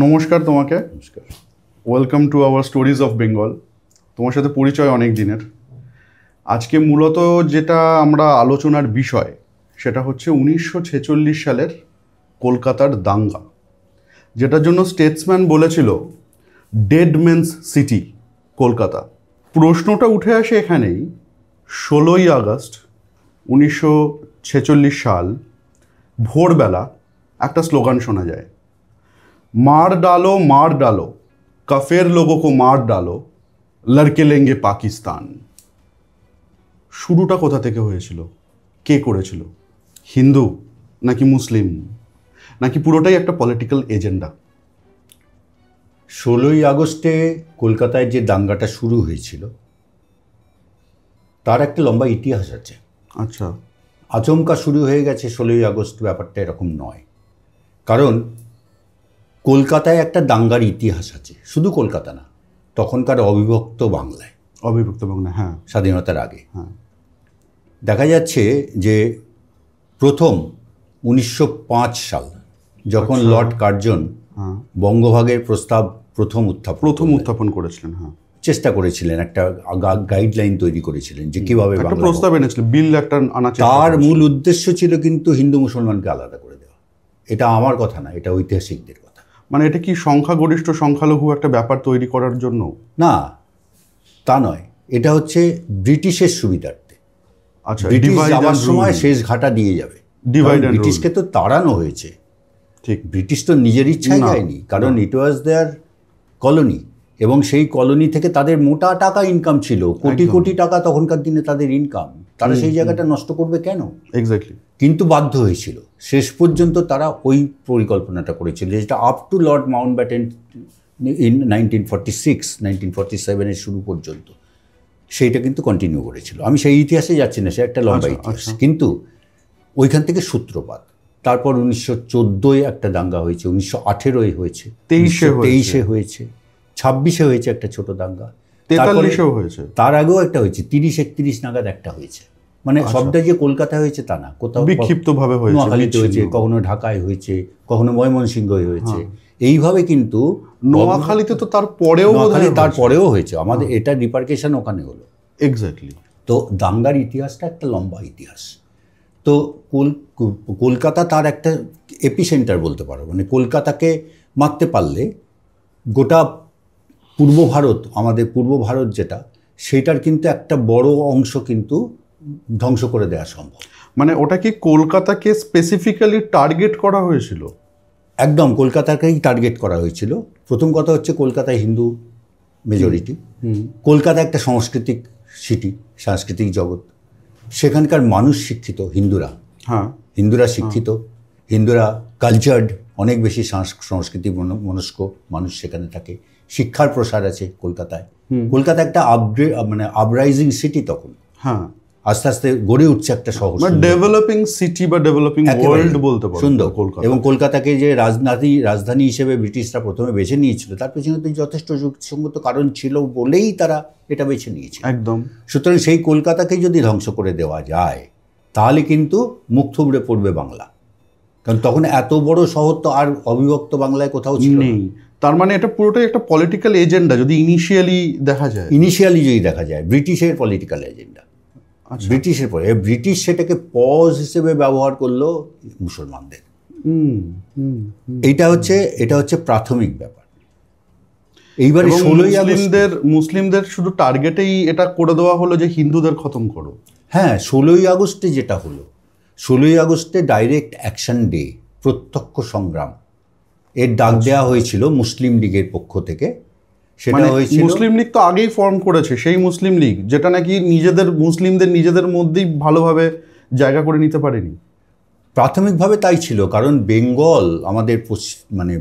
নমস্কার তোমাকে। নমস্কার। Welcome to our stories of Bengal. তোমার সাথে পরিচয় অনেক দিনের। আজকে মূলত যেটা আমরা আলোচনার বিষয় সেটা হচ্ছে 1946 সালের কলকাতার দাঙ্গা, যেটার জন্য স্টেটসম্যান বলেছিল ডেড মেন্স সিটি কলকাতা। প্রশ্নটা উঠে আসে এখানেই, 16ই আগস্ট 1946 সাল ভোরবেলা একটা স্লোগান শোনা যায়, মার ডালো কাফের লোগো কো মার ডালো লড়কে লেঙ্গে পাকিস্তান। শুরুটা কোথা থেকে হয়েছিল, কে করেছিল? হিন্দু নাকি মুসলিম, নাকি পুরোটাই একটা পলিটিক্যাল এজেন্ডা? 16ই আগস্টে কলকাতায় যে দাঙ্গাটা শুরু হয়েছিল তার একটা লম্বা ইতিহাস আছে। আচ্ছা, আচমকা শুরু হয়ে গেছে 16ই আগস্ট, ব্যাপারটা এরকম নয়। কারণ কলকাতায় একটা দাঙ্গার ইতিহাস আছে, শুধু কলকাতা না, তখনকার অবিভক্ত বাংলায়। অবিভক্ত বাংলা, হ্যাঁ, স্বাধীনতার আগে। হ্যাঁ। দেখা যাচ্ছে যে প্রথম 1905 সাল যখন লর্ড কার্জন বঙ্গভাগের প্রস্তাব প্রথম উত্থাপন করেছিলেন, হ্যাঁ, চেষ্টা করেছিলেন, একটা গাইডলাইন তৈরি করেছিলেন যে কিভাবে একটা প্রস্তাব এনেছিলেন, বিল একটা আনা। তার মূল উদ্দেশ্য ছিল কিন্তু হিন্দু মুসলমানকে আলাদা করে দেওয়া। এটা আমার কথা না, এটা ঐতিহাসিকদের কথা। মানে এটা কি সংখ্যাগরিষ্ঠ সংখ্যালঘু একটা ব্যাপার তৈরি করার জন্য? না, তা নয়, এটা হচ্ছে ব্রিটিশের সুবিধার্থে। আচ্ছা, ব্রিটিশ যাওয়ার সময় শেষ ঘাটা দিয়ে যাবে। ব্রিটিশকে তো তাড়ানো হয়েছে, ঠিক, ব্রিটিশ তো নিজের ইচ্ছায় যায়নি, কারণ ইট ওয়াজ দেয়ার কলোনি, এবং সেই কলোনি থেকে তাদের মোটা টাকা ইনকাম ছিল, কোটি কোটি টাকা তখনকার দিনে তাদের ইনকাম। তারা সেই জায়গাটা নষ্ট করবে কেন? এক্স্যাক্টলি। কিন্তু বাধ্য হয়েছিল, শেষ পর্যন্ত তারা ওই পরিকল্পনাটা করেছিল, যেটা up to Lord Mountbatten in 1947 শুরু পর্যন্ত সেইটা কিন্তু কন্টিনিউ করেছিল। আমি সেই ইতিহাসে যাচ্ছি না, সে একটা লম্বা ইতিহাস। কিন্তু ওইখান থেকে সূত্রপাত। তারপর 1914 একটা দাঙ্গা হয়েছে, 1918 হয়েছে, 23 হয়েছে, 26 হয়েছে একটা ছোট দাঙ্গা, 43 হয়েছে, তার আগেও একটা হয়েছে, 30-31 নাগাদ একটা হয়েছে। মানে সবটা যে কলকাতা হয়েছে তা না, কোথাও বিক্ষিপ্তভাবে হয়েছে, নোয়াখালীতে হয়েছে, কখনো ঢাকায় হয়েছে, কখনো ময়মনসিংহে হয়েছে, এইভাবে। কিন্তু নোয়াখালীতে তো তারপরেও হয়েছে, আমাদের এটা রিপার্কেশন ওখানে হলো। এক্স্যাক্টলি। তো দাঙ্গার ইতিহাসটা একটা লম্বা ইতিহাস। তো কলকাতা তার একটা এপিসেন্টার বলতে পারো। মানে কলকাতাকে মারতে পারলে গোটা পূর্ব ভারত, আমাদের পূর্ব ভারত যেটা, সেটার কিন্তু একটা বড় অংশ কিন্তু ধ্বংস করে দেওয়া সম্ভব। মানে ওটা কি কলকাতাকে স্পেসিফিক্যালি টার্গেট করা হয়েছিল? একদম কলকাতাকেই টার্গেট করা হয়েছিল। প্রথম কথা হচ্ছে কলকাতায় হিন্দু মেজরিটি, কলকাতা একটা সাংস্কৃতিক সিটি, সাংস্কৃতিক জগৎ, সেখানকার মানুষ শিক্ষিত, হিন্দুরা শিক্ষিত, হিন্দুরা কালচার্ড, অনেক বেশি সংস্কৃতি মনস্ক মানুষ সেখানে থাকে, শিক্ষার প্রসার আছে কলকাতায়। কলকাতা একটা আপরাইজিং সিটি তখন, আস্তে আস্তে গড়ে উঠছে একটা শহর, ডেভেলপিং সিটি বা ডেভেলপিং ওয়ার্ল্ড বলতে পারো, সুন্দর। এবং কলকাতাকে যে রাজধানী হিসেবে ব্রিটিশরা প্রথমে বেছে নিয়েছিল, তার পেছনে তো যথেষ্ট যুক্তিসঙ্গত কারণ ছিল বলেই তারা এটা বেছে নিয়েছে। একদম। সুতরাং সেই কলকাতাকে যদি ধ্বংস করে দেওয়া যায় তাহলে কিন্তু মুখ থুবড়ে পড়বে বাংলা, কারণ তখন এত বড় শহর তো আর অবিভক্ত বাংলায় কোথাও ছিল নেই। তার মানে এটা পুরোটাই একটা পলিটিক্যাল এজেন্ডা যদি ইনিশিয়ালি দেখা যায়, ব্রিটিশের পলিটিক্যাল এজেন্ডা। ব্রিটিশের পরে ব্রিটিশ সেটাকে পজ হিসেবে ব্যবহার করলো মুসলমানদের। এটা হচ্ছে প্রাথমিক ব্যাপার। এইবারে মুসলিমদের শুধু টার্গেটেই এটা করে দেওয়া হলো যে হিন্দুদের খতম করো। হ্যাঁ, 16ই আগস্টে যেটা হলো, 16ই আগস্টে ডাইরেক্ট অ্যাকশন ডে, প্রত্যক্ষ সংগ্রাম এর ডাক দেওয়া হয়েছিল মুসলিম লীগের পক্ষ থেকে। সেটা হয়েছিল, মুসলিম লীগ তো আগেই ফর্ম করেছে, সেই মুসলিম লীগ যেটা নাকি মুসলিমদের নিজেদের মধ্যেই ভালোভাবে জায়গা করে নিতে পারেনি। প্রাথমিকভাবে তাই ছিল, কারণ বেঙ্গল আমাদের মানে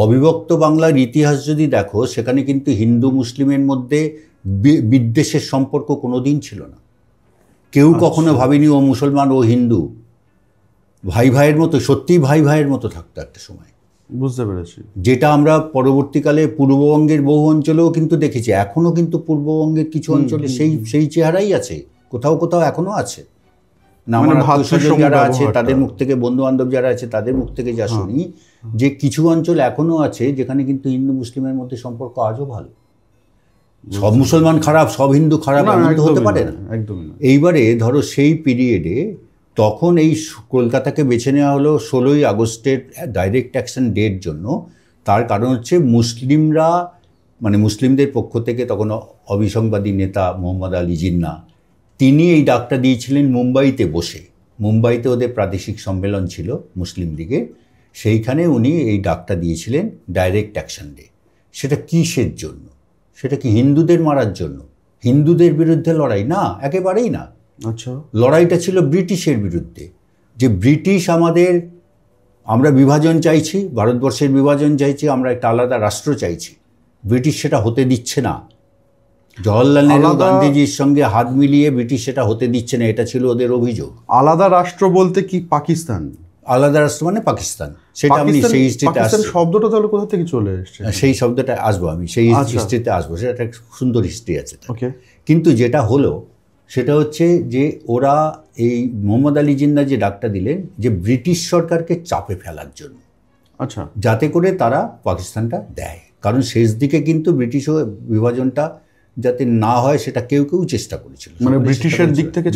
অবিভক্ত বাংলার ইতিহাস যদি দেখো, সেখানে কিন্তু হিন্দু মুসলিমের মধ্যে বিদ্বেষের সম্পর্ক কোনোদিন ছিল না। কেউ কখনো ভাবেনি ও মুসলমান ও হিন্দু, ভাই ভাইয়ের মতো, সত্যিই ভাই ভাইয়ের মতো থাকতো একটা সময়। বুঝতে পেরেছি। যেটা আমরা পরবর্তীকালে পূর্ববঙ্গের বহু অঞ্চলেও কিন্তু দেখেছি, এখনও কিন্তু পূর্ববঙ্গের কিছু অঞ্চলে সেই চেহারাই আছে, কোথাও কোথাও এখনও আছে। আমার আত্মীয়স্বজন যারা আছে তাদের মুখ থেকে, বন্ধু বান্ধব যারা আছে তাদের মুখ থেকে যা শুনি, যে কিছু অঞ্চল এখনও আছে যেখানে কিন্তু হিন্দু মুসলিমের মধ্যে সম্পর্ক আজও ভালো। সব মুসলমান খারাপ, সব হিন্দু খারাপ, এমন তো হতে পারে না। একদমই না। এইবারে ধরো সেই পিরিয়ডে তখন এই কলকাতাকে বেছে নেওয়া হলো 16ই আগস্টের ডাইরেক্ট অ্যাকশন ডের জন্য। তার কারণ হচ্ছে মুসলিমরা, মানে মুসলিমদের পক্ষ থেকে তখন অবিসংবাদী নেতা মোহাম্মদ আলী জিন্না, তিনি এই ডাকটা দিয়েছিলেন মুম্বাইতে বসে। মুম্বাইতে ওদের প্রাদেশিক সম্মেলন ছিল মুসলিম লীগের, সেইখানে উনি এই ডাকটা দিয়েছিলেন ডাইরেক্ট অ্যাকশন ডে। সেটা কিসের জন্য? সেটা কি হিন্দুদের মারার জন্য? হিন্দুদের বিরুদ্ধে লড়াই না, একেবারেই না। আচ্ছা, লড়াইটা ছিল ব্রিটিশের বিরুদ্ধে। যে ব্রিটিশ আমরা বিভাজন চাইছি, ভারতবর্ষের বিভাজন চাইছি, আমরা একটা আলাদা রাষ্ট্র চাইছি, ব্রিটিশ সেটা হতে দিচ্ছে না। জওহরলাল নেহরু গান্ধীজির সঙ্গে হাত মিলিয়ে ব্রিটিশ সেটা হতে দিচ্ছে না, এটা ছিল ওদের অভিযোগ। আলাদা রাষ্ট্র বলতে কি পাকিস্তান? আলাদা রাষ্ট্র মানে পাকিস্তান, সেটা আমি সেই হিস্ট্রিতে আসবো। শব্দটা তাহলে কোথা থেকে চলে এসেছে? সেই শব্দটা আসবো, আমি সেই হিস্ট্রিতে আসবো, সেটা একটা সুন্দর হিস্ট্রি আছে। ওকে। কিন্তু যেটা হলো সেটা হচ্ছে যে ওরা এই মোহাম্মদ আলী জিন্না যে ডাকটা দিলেন যে ব্রিটিশ সরকারকে চাপে ফেলার জন্য, আচ্ছা, যাতে করে তারা পাকিস্তানটা দেয়। কারণ শেষ দিকে কিন্তু ব্রিটিশ বিভাজনটা যাতে না হয় সেটা কেউ কেউ চেষ্টা করেছিল, মানে ব্রিটিশের দিক থেকে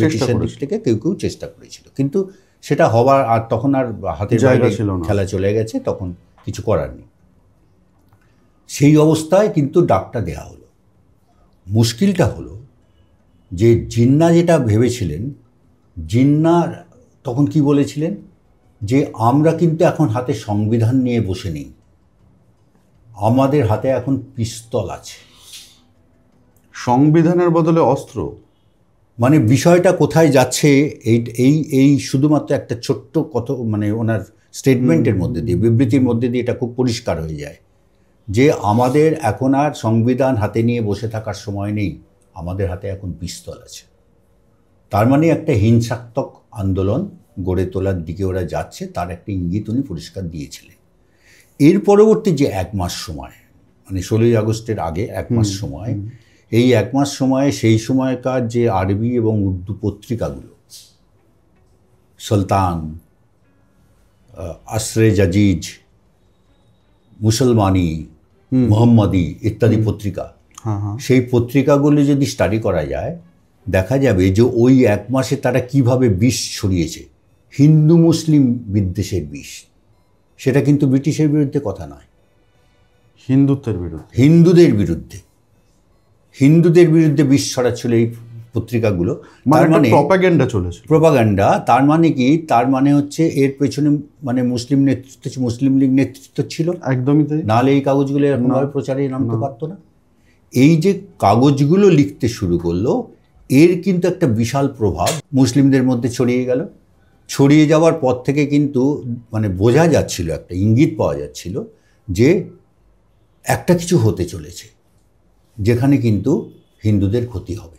কেউ কেউ চেষ্টা করেছিল, কিন্তু সেটা হবার আর তখন আর হাতের জায়গা ছিল না, খেলা চলে গেছে, তখন কিছু করার নেই। সেই অবস্থায় কিন্তু ডাকটা দেয়া হলো। মুশকিলটা হলো যে জিন্না যেটা ভেবেছিলেন, জিন্না তখন কি বলেছিলেন যে আমরা কিন্তু এখন হাতে সংবিধান নিয়ে বসে নেই, আমাদের হাতে এখন পিস্তল আছে। সংবিধানের বদলে অস্ত্র? মানে বিষয়টা কোথায় যাচ্ছে এই শুধুমাত্র একটা ছোট্ট কথা, মানে ওনার স্টেটমেন্টের মধ্যে দিয়ে, বিবৃতির মধ্যে দিয়ে এটা খুব পরিষ্কার হয়ে যায় যে আমাদের এখন আর সংবিধান হাতে নিয়ে বসে থাকার সময় নেই, আমাদের হাতে এখন পিস্তল আছে। তার মানে একটা হিংসাত্মক আন্দোলন গড়ে তোলার দিকে ওরা যাচ্ছে, তার একটা ইঙ্গিত উনি পরিষ্কার দিয়েছিলেন। এর পরবর্তী যে 1 মাস সময়, মানে 16ই আগস্টের আগে 1 মাস সময়, এই 1 মাস সময়ে সেই সময়কার যে আরবি এবং উর্দু পত্রিকাগুলো, সুলতান, আসরে জাজিজ, মুসলমানি, মোহাম্মদী ইত্যাদি পত্রিকা, সেই পত্রিকাগুলি যদি স্টাডি করা যায়, দেখা যাবে যে ওই 1 মাসে তারা কিভাবে বিষ ছড়িয়েছে, হিন্দু মুসলিম বিদ্বেষের বিষ। সেটা কিন্তু ব্রিটিশের বিরুদ্ধে কথা নয়, হিন্দুত্বের বিরুদ্ধে, হিন্দুদের বিরুদ্ধে বিষ ছড়াচ্ছিল এই পত্রিকাগুলো। তার মানে প্রপাগান্ডা চলেছে, প্রপাগান্ডা। তার মানে কি? তার মানে হচ্ছে এর পেছনে মানে মুসলিম লীগ নেতৃত্ব ছিল, একদমই তাই, নাহলে এই কাগজগুলো এরকমভাবে প্রচারে নামতে পারতো না। এই যে কাগজগুলো লিখতে শুরু করলো, এর কিন্তু একটা বিশাল প্রভাব মুসলিমদের মধ্যে ছড়িয়ে গেল। ছড়িয়ে যাওয়ার পর থেকে কিন্তু মানে বোঝা যাচ্ছিল, একটা ইঙ্গিত পাওয়া যাচ্ছিল যে একটা কিছু হতে চলেছে, যেখানে কিন্তু হিন্দুদের ক্ষতি হবে।